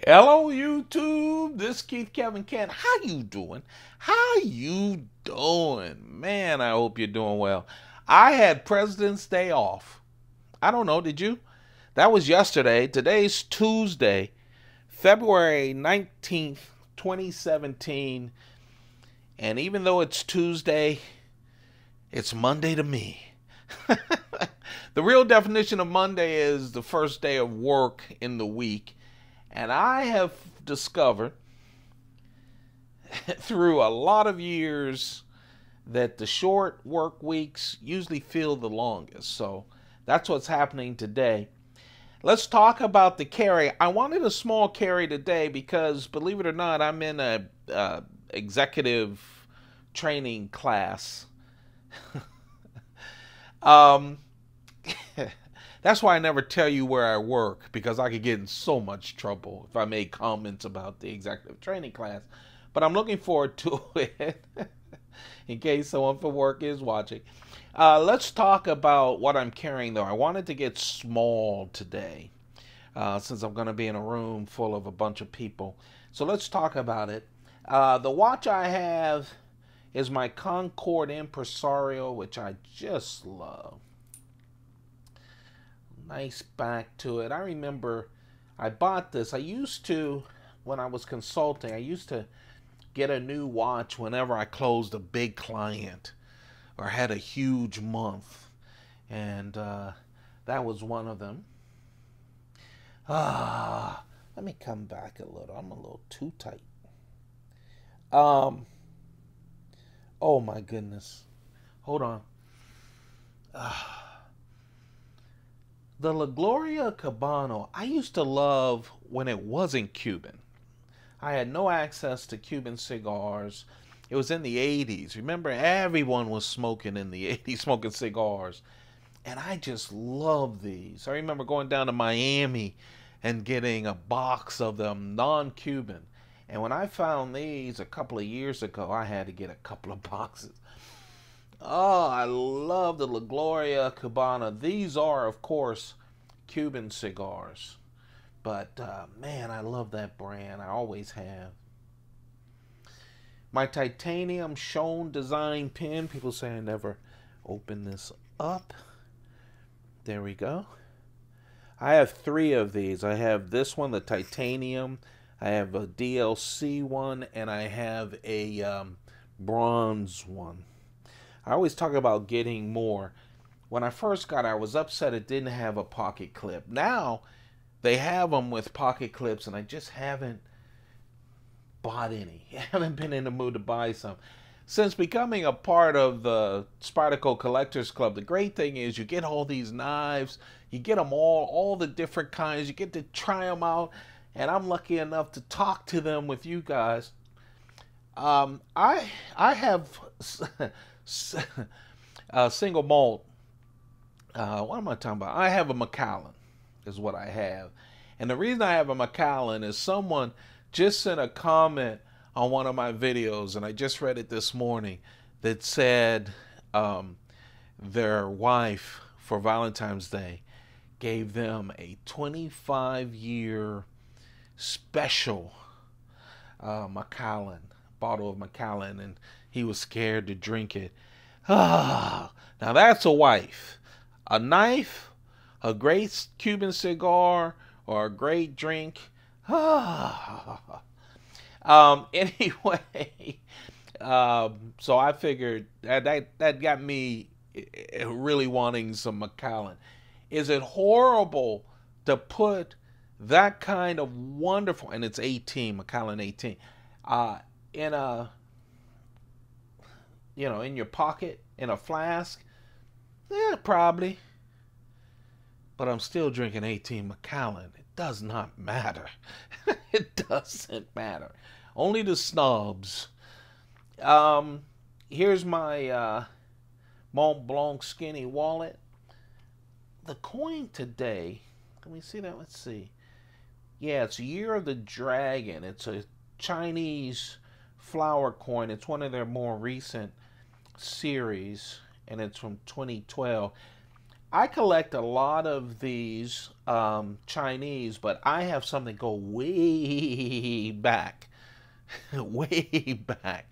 Hello YouTube, this is Keith Kevin Kent. How you doing? How you doing? Man, I hope you're doing well. I had President's Day off. I don't know, did you? That was yesterday. Today's Tuesday, February 19th, 2017. And even though it's Tuesday, it's Monday to me. The real definition of Monday is the first day of work in the week. And I have discovered through a lot of years that the short work weeks usually feel the longest. So that's what's happening today. Let's talk about the carry. I wanted a small carry today because, believe it or not, I'm in a executive training class. That's why I never tell you where I work, because I could get in so much trouble if I made comments about the executive training class. But I'm looking forward to it in case someone from work is watching. Let's talk about what I'm carrying, though. I wanted to get small today since I'm going to be in a room full of a bunch of people. So let's talk about it. The watch I have is my Concord Impresario, which I just love. Nice back to it. I remember I bought this. I used to, when I was consulting, I used to get a new watch whenever I closed a big client or had a huge month. And that was one of them. Let me come back a little. I'm a little too tight. Oh my goodness. Hold on. The La Gloria Cabano, I used to love when it wasn't Cuban. I had no access to Cuban cigars. It was in the 80s. Remember, everyone was smoking in the 80s, smoking cigars. And I just love these. I remember going down to Miami and getting a box of them, non-Cuban. And when I found these a couple of years ago, I had to get a couple of boxes. Oh, I love the La Gloria Cabana. These are, of course, Cuban cigars. But, man, I love that brand. I always have. My titanium Shown design pin. People say I never open this up. There we go. I have 3 of these. I have this one, the titanium. I have a DLC one. And I have a bronze one. I always talk about getting more. When I first got it, I was upset it didn't have a pocket clip. Now, they have them with pocket clips, and I just haven't bought any. I haven't been in the mood to buy some. Since becoming a part of the Spyderco Collectors Club, the great thing is you get all these knives, you get them all the different kinds, you get to try them out, and I'm lucky enough to talk to them with you guys. I have single malt. What am I talking about? I have a Macallan, is what I have. And the reason I have a Macallan is someone just sent a comment on one of my videos, and I just read it this morning, that said their wife, for Valentine's Day, gave them a 25-year special Macallan, bottle of Macallan, and he was scared to drink it. Now that's a wife. A knife, a great Cuban cigar, or a great drink. Anyway, so I figured that got me really wanting some Macallan. Is it horrible to put that kind of wonderful, and it's 18, Macallan 18, in a, in your pocket, in a flask? Yeah, probably. But I'm still drinking 18 Macallan. It does not matter. It doesn't matter. Only the snobs. Here's my Mont Blanc skinny wallet. The coin today, can we see that? Let's see. Yeah, it's Year of the Dragon. It's a Chinese flower coin. It's one of their more recent series, and it's from 2012. I collect a lot of these Chinese, but I have something go way back, way back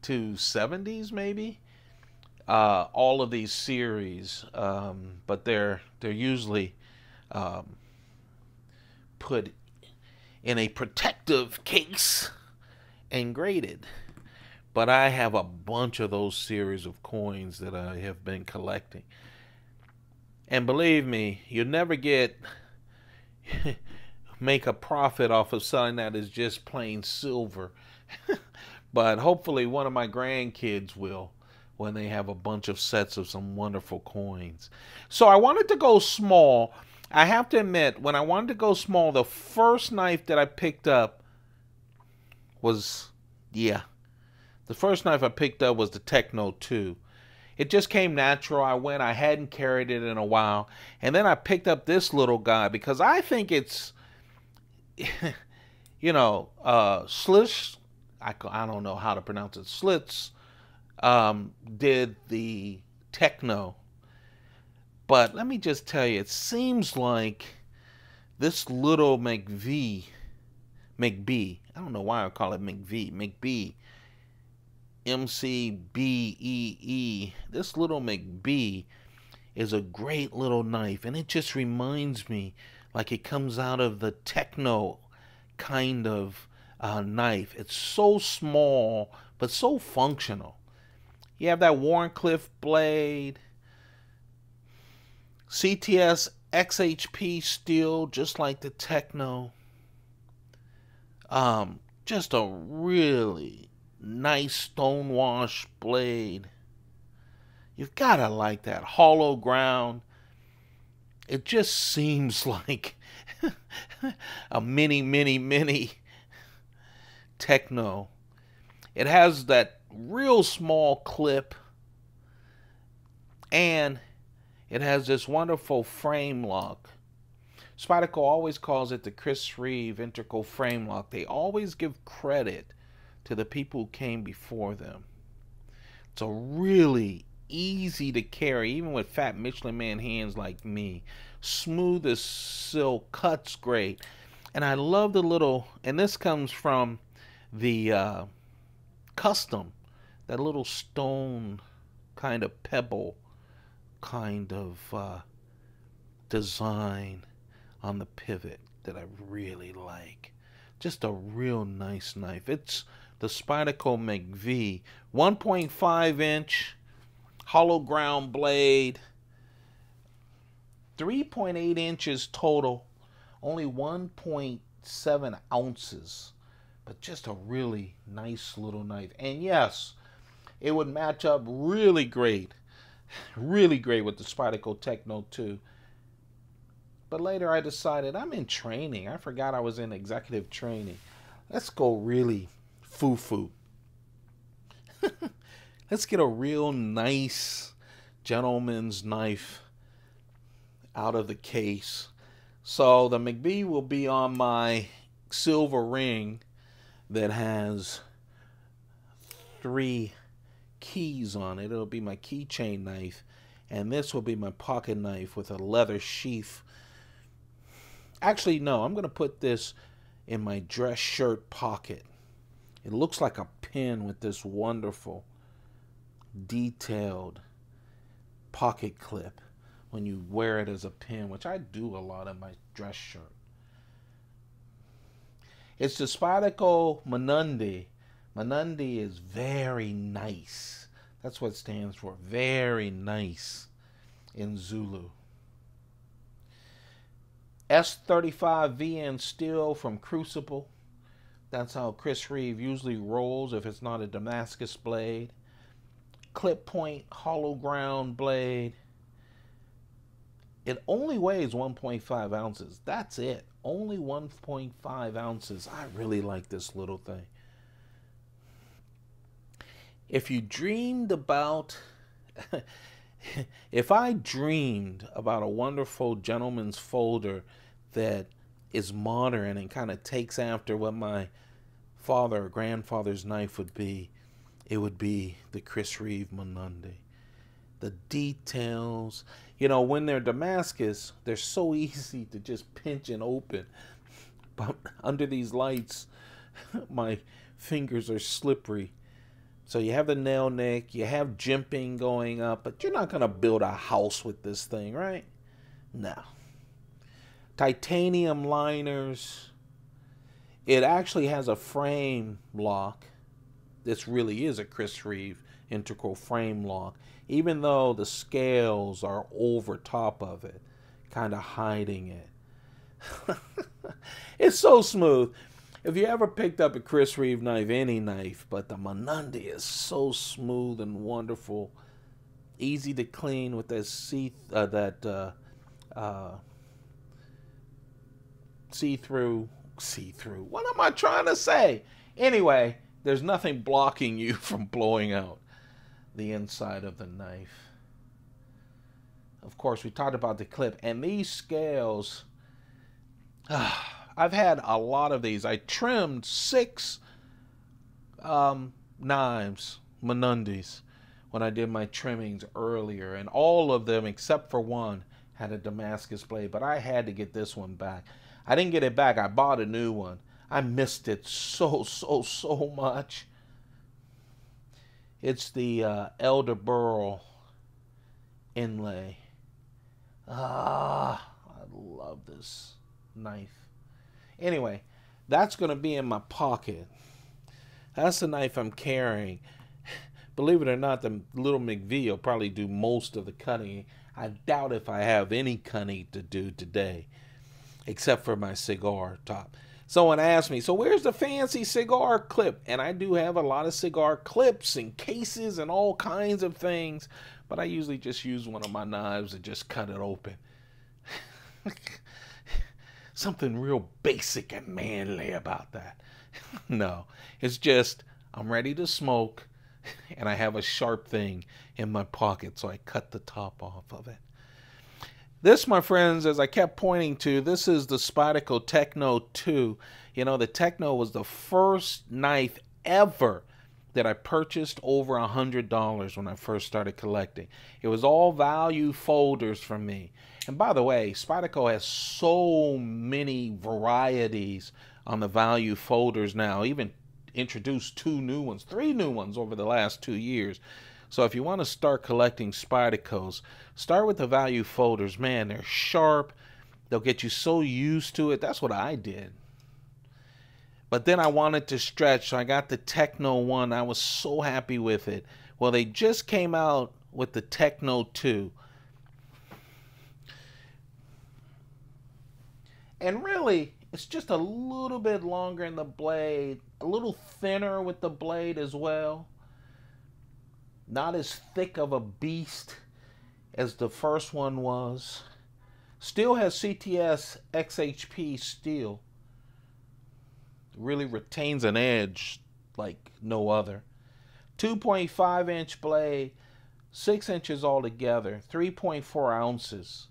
to 70s maybe. All of these series, but they're usually put in a protective case and graded. But I have a bunch of those series of coins that I have been collecting. And believe me, you'll never make a profit off of selling that as just plain silver. But hopefully one of my grandkids will when they have a bunch of sets of some wonderful coins. So I wanted to go small. I have to admit, when I wanted to go small, the first knife that I picked up was, the first knife I picked up was the Techno 2. It just came natural. I hadn't carried it in a while. And then I picked up this little guy because I think it's, Slits, I don't know how to pronounce it, Slits did the Techno. But let me just tell you, it seems like this little McBee, I don't know why I call it McBee, McBee. This little McBee is a great little knife, and it just reminds me like it comes out of the Techno kind of knife. It's so small, but so functional. You have that Warncliffe blade, CTS XHP steel, just like the Techno. Just a really nice stonewash blade. You've got to like that. Hollow ground. It just seems like a mini Techno. It has that real small clip, and it has this wonderful frame lock. Spyderco always calls it the Chris Reeve integral frame lock. They always give credit to the people who came before them. It's a really easy to carry, even with fat Michelin Man hands like me. Smooth as silk, cuts great. And I love the little, and this comes from the custom, that little stone kind of pebble kind of design on the pivot that I really like. Just a real nice knife. It's the Spyderco McBee 1.5 inch hollow ground blade, 3.8 inches total, only 1.7 ounces, but just a really nice little knife. And yes, it would match up really great with the Spyderco Techno 2. But later I decided I'm in training. I forgot I was in executive training. Let's go really foo-foo. Let's get a real nice gentleman's knife out of the case. So the McBee will be on my silver ring that has 3 keys on it. It'll be my keychain knife. And this will be my pocket knife with a leather sheath. Actually, no, I'm going to put this in my dress shirt pocket. It looks like a pin with this wonderful detailed pocket clip when you wear it as a pin, which I do a lot in my dress shirt. It's the Spyderco Mnandi. Mnandi is very nice. That's what it stands for. Very nice in Zulu. S35 VN steel from Crucible. That's how Chris Reeve usually rolls if it's not a Damascus blade. Clip point hollow ground blade. It only weighs 1.5 ounces. That's it. Only 1.5 ounces. I really like this little thing. If you dreamed about... If I dreamed about a wonderful gentleman's folder that is modern and kind of takes after what my father or grandfather's knife would be, it would be the Chris Reeve Mnandi. the details. You know, when they're Damascus, they're so easy to just pinch and open. But under these lights, my fingers are slippery. So you have the nail nick, you have jimping going up, but you're not going to build a house with this thing, right? No. Titanium liners. It actually has a frame lock. This really is a Chris Reeve integral frame lock, even though the scales are over top of it, kind of hiding it. It's so smooth. If you ever picked up a Chris Reeve knife, any knife, but the Mnandi is so smooth and wonderful, easy to clean with that see-through. What am I trying to say? Anyway, there's nothing blocking you from blowing out the inside of the knife. Of course, we talked about the clip, and these scales. I've had a lot of these. I trimmed 6 knives, Mnandis, when I did my trimmings earlier, and all of them except for one had a Damascus blade, but I had to get this one back. I didn't get it back. I bought a new one. I missed it so much. It's the Elder Burl inlay. I love this knife. Anyway, that's going to be in my pocket. That's the knife I'm carrying. Believe it or not, the little McBee will probably do most of the cutting. I doubt if I have any cutting to do today, except for my cigar top. Someone asked me, so where's the fancy cigar clip? And I do have a lot of cigar clips and cases and all kinds of things, but I usually just use one of my knives and just cut it open. Something real basic and manly about that. No, it's just I'm ready to smoke and I have a sharp thing in my pocket, so I cut the top off of it. This, my friends, as I kept pointing to, this is the Spyderco Techno 2. You know, the Techno was the first knife ever that I purchased over $100 when I first started collecting. It was all value folders for me. And by the way, Spyderco has so many varieties on the value folders now. Even introduced 3 new ones over the last 2 years. So if you want to start collecting Spydercos, start with the value folders. Man, they're sharp. They'll get you so used to it. That's what I did. But then I wanted to stretch, so I got the Techno 1. I was so happy with it. Well, they just came out with the Techno 2. And really, it's just a little bit longer in the blade, a little thinner with the blade as well. Not as thick of a beast as the first one was. Still has CTS XHP steel. Really retains an edge like no other. 2.5 inch blade, 6 inches altogether, 3.4 ounces.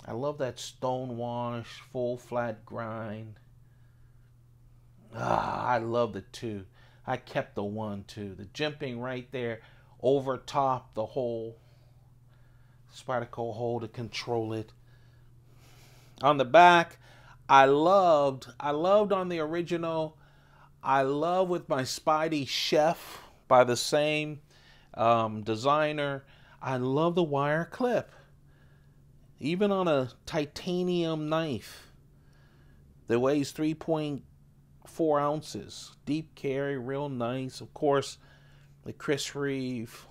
I love that stone wash, full flat grind. I love the 2. I kept the 1 too. The jimping right there over top the hole. Spyderco hole to control it. On the back, I loved on the original. I love with my Spidey Chef by the same designer. I love the wire clip. Even on a titanium knife that weighs 3.4 ounces. Deep carry, real nice. Of course, the Chris Reeve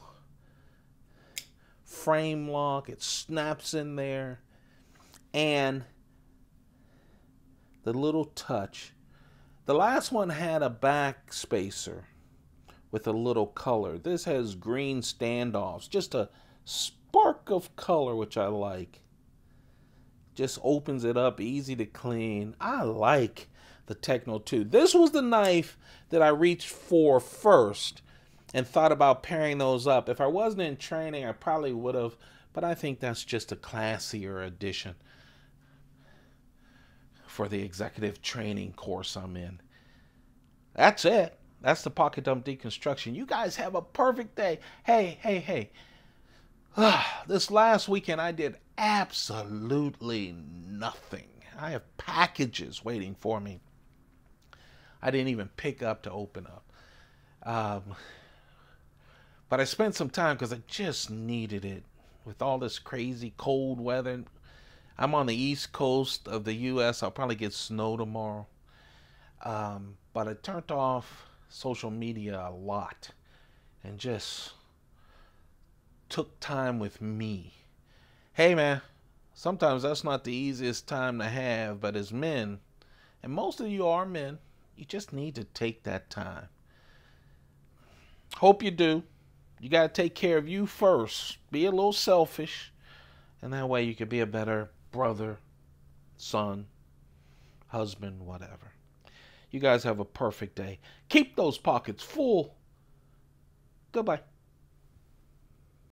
frame lock. It snaps in there. And the little touch. The last one had a back spacer with a little color. This has green standoffs. Just a spark of color, which I like. Just opens it up, easy to clean. I like the Techno 2. This was the knife that I reached for first and thought about pairing those up. If I wasn't in training, I probably would have, but I think that's just a classier addition for the executive training course I'm in. That's it. That's the Pocket Dump Deconstruction. You guys have a perfect day. Hey. This last weekend I did absolutely nothing. I have packages waiting for me. I didn't even pick up to open up. But I spent some time because I just needed it. With all this crazy cold weather. I'm on the east coast of the U.S. I'll probably get snow tomorrow. But I turned off social media a lot. And just took time with me. Hey man, sometimes that's not the easiest time to have, but as men, and most of you are men, you just need to take that time. Hope you do. You got to take care of you first. Be a little selfish, and that way you can be a better brother, son, husband, whatever. You guys have a perfect day. Keep those pockets full. Goodbye.